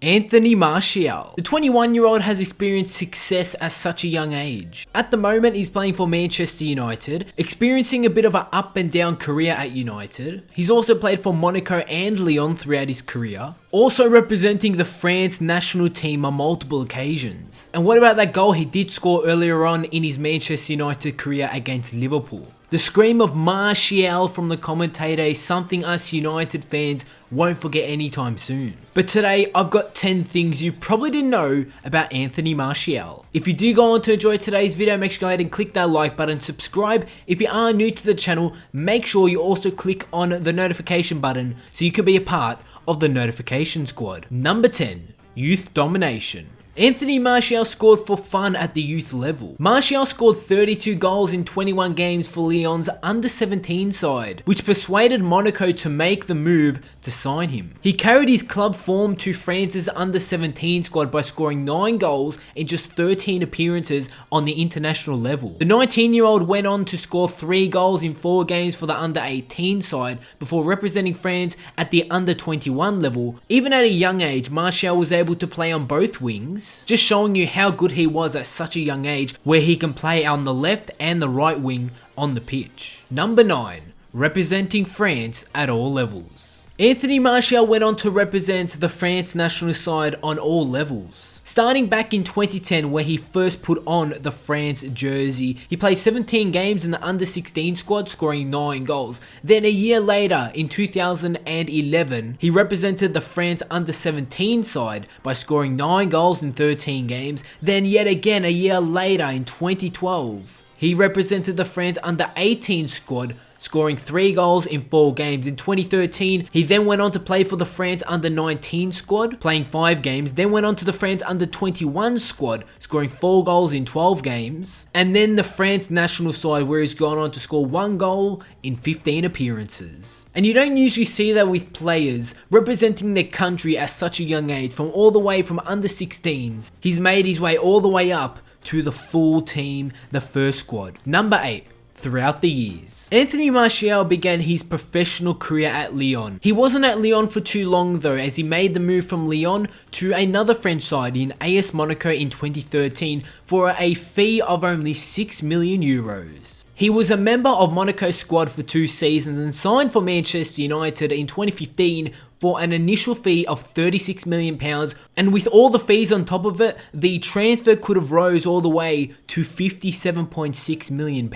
Anthony Martial. The 21-year-old has experienced success at such a young age. At the moment, he's playing for Manchester United, experiencing a bit of an up and down career at United. He's also played for Monaco and Lyon throughout his career, also representing the France national team on multiple occasions. And what about that goal he did score earlier on in his Manchester United career against Liverpool? The scream of Martial from the commentator is something us United fans won't forget anytime soon. But today, I've got 10 things you probably didn't know about Anthony Martial. If you do go on to enjoy today's video, make sure you go ahead and click that like button, subscribe. If you are new to the channel, make sure you also click on the notification button so you can be a part of the notification squad. Number 10, youth domination. Anthony Martial scored for fun at the youth level. Martial scored 32 goals in 21 games for Lyon's under-17 side, which persuaded Monaco to make the move to sign him. He carried his club form to France's under-17 squad by scoring 9 goals in just 13 appearances on the international level. The 19-year-old went on to score 3 goals in 4 games for the under-18 side before representing France at the under-21 level. Even at a young age, Martial was able to play on both wings, just showing you how good he was at such a young age, where he can play on the left and the right wing on the pitch. Number 9, representing France at all levels. Anthony Martial went on to represent the France national side on all levels. Starting back in 2010, where he first put on the France jersey, he played 17 games in the under-16 squad, scoring 9 goals. Then a year later, in 2011, he represented the France under-17 side by scoring 9 goals in 13 games. Then yet again, a year later, in 2012, he represented the France under-18 squad, scoring 3 goals in 4 games. In 2013, he then went on to play for the France under-19 squad, playing 5 games, then went on to the France under-21 squad, scoring 4 goals in 12 games, and then the France national side, where he's gone on to score 1 goal in 15 appearances. And you don't usually see that with players representing their country at such a young age, from all the way from under-16s. He's made his way all the way up to the full team, the first squad. Number 8. Throughout the years, Anthony Martial began his professional career at Lyon. He wasn't at Lyon for too long though, as he made the move from Lyon to another French side in AS Monaco in 2013 for a fee of only 6 million euros. He was a member of Monaco's squad for 2 seasons and signed for Manchester United in 2015 for an initial fee of £36 million, and with all the fees on top of it, the transfer could have rose all the way to £57.6 million.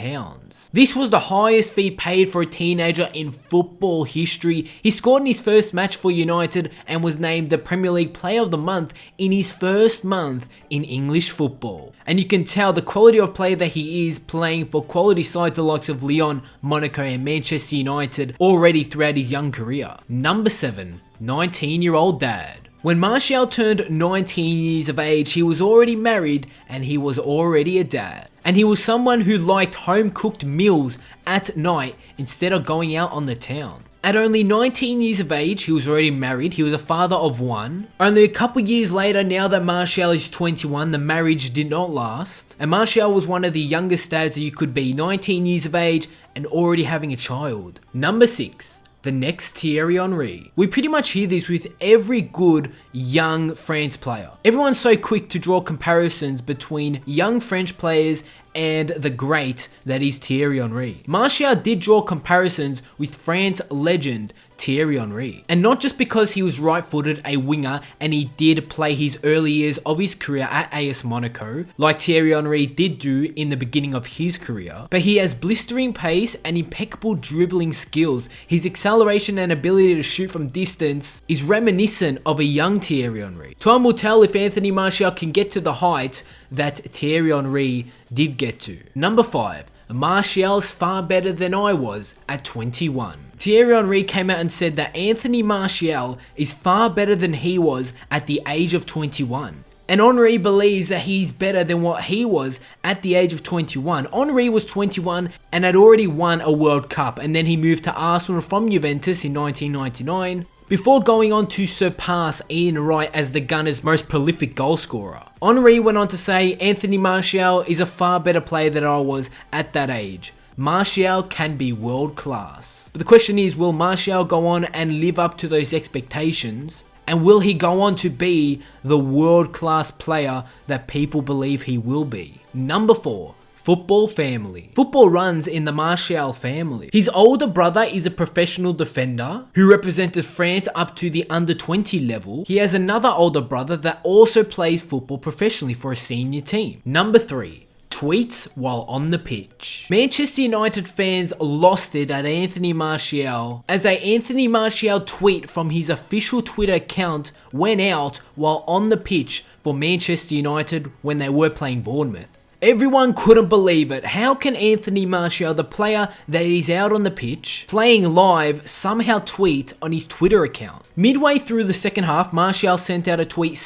This was the highest fee paid for a teenager in football history. He scored in his first match for United and was named the Premier League Player of the Month in his first month in English football. And you can tell the quality of player that he is, playing for quality sides the likes of Lyon, Monaco and Manchester United already throughout his young career. Number 7. 19-year-old dad. When Martial turned 19 years of age, he was already married and he was already a dad. And he was someone who liked home-cooked meals at night instead of going out on the town. At only 19 years of age, he was already married. He was a father of 1. Only a couple years later, now that Martial is 21, the marriage did not last. And Martial was one of the youngest dads that you could be, 19 years of age and already having a child. Number 6. The next Thierry Henry. We pretty much hear this with every good young France player. Everyone's so quick to draw comparisons between young French players and the great that is Thierry Henry. Martial did draw comparisons with France legend Thierry Henry. And not just because he was right-footed, a winger, and he did play his early years of his career at AS Monaco, like Thierry Henry did do in the beginning of his career, but he has blistering pace and impeccable dribbling skills. His acceleration and ability to shoot from distance is reminiscent of a young Thierry Henry. Time will tell if Anthony Martial can get to the height that Thierry Henry did get to. Number 5. Martial's far better than I was at 21. Thierry Henry came out and said that Anthony Martial is far better than he was at the age of 21. And Henry believes that he's better than what he was at the age of 21. Henry was 21 and had already won a World Cup, and then he moved to Arsenal from Juventus in 1999. Before going on to surpass Ian Wright as the Gunners' most prolific goalscorer. Henry went on to say, Anthony Martial is a far better player than I was at that age. Martial can be world class. But the question is, will Martial go on and live up to those expectations? And will he go on to be the world-class player that people believe he will be? Number 4. Football family. Football runs in the Martial family. His older brother is a professional defender who represented France up to the under 20 level. He has another older brother that also plays football professionally for a senior team. Number 3. Tweets while on the pitch. Manchester United fans lost it at Anthony Martial as a Anthony Martial tweet from his official Twitter account went out while on the pitch for Manchester United when they were playing Bournemouth. Everyone couldn't believe it. How can Anthony Martial, the player that is out on the pitch, playing live, somehow tweet on his Twitter account? Midway through the second half, Martial sent out a tweet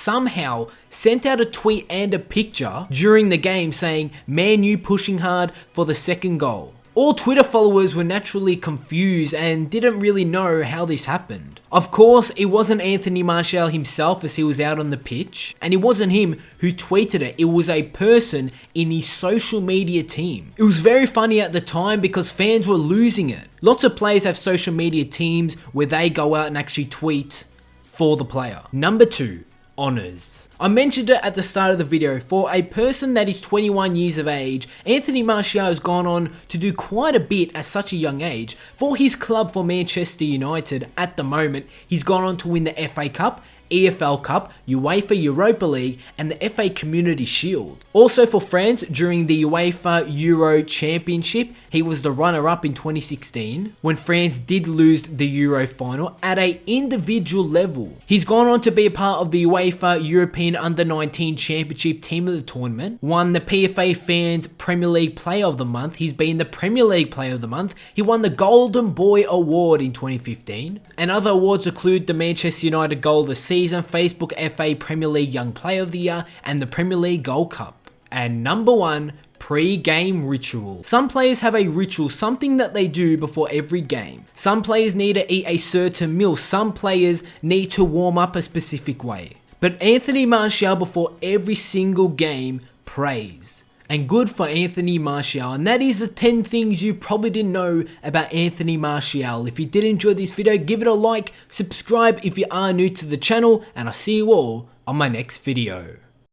and a picture during the game saying, "Man U pushing hard for the second goal." All Twitter followers were naturally confused and didn't really know how this happened. Of course, it wasn't Anthony Martial himself as he was out on the pitch, and it wasn't him who tweeted it, it was a person in his social media team. It was very funny at the time because fans were losing it. Lots of players have social media teams where they go out and actually tweet for the player. Number 2. Honours. I mentioned it at the start of the video. For a person that is 21 years of age, Anthony Martial has gone on to do quite a bit at such a young age. For his club, for Manchester United, at the moment, he's gone on to win the FA Cup, EFL Cup, UEFA Europa League, and the FA Community Shield. Also for France, during the UEFA Euro Championship, he was the runner-up in 2016, when France did lose the Euro final at an individual level. He's gone on to be a part of the UEFA European Under-19 Championship team of the tournament, won the PFA Fans Premier League Player of the Month, he's been the Premier League Player of the Month, he won the Golden Boy Award in 2015, and other awards include the Manchester United Goal of the Season, Facebook FA Premier League Young Player of the Year, and the Premier League Gold Cup. And number 1, pre-game ritual. Some players have a ritual, something that they do before every game. Some players need to eat a certain meal, some players need to warm up a specific way. But Anthony Martial before every single game prays. And good for Anthony Martial. And that is the 10 things you probably didn't know about Anthony Martial. If you did enjoy this video, give it a like, subscribe if you are new to the channel, and I'll see you all on my next video.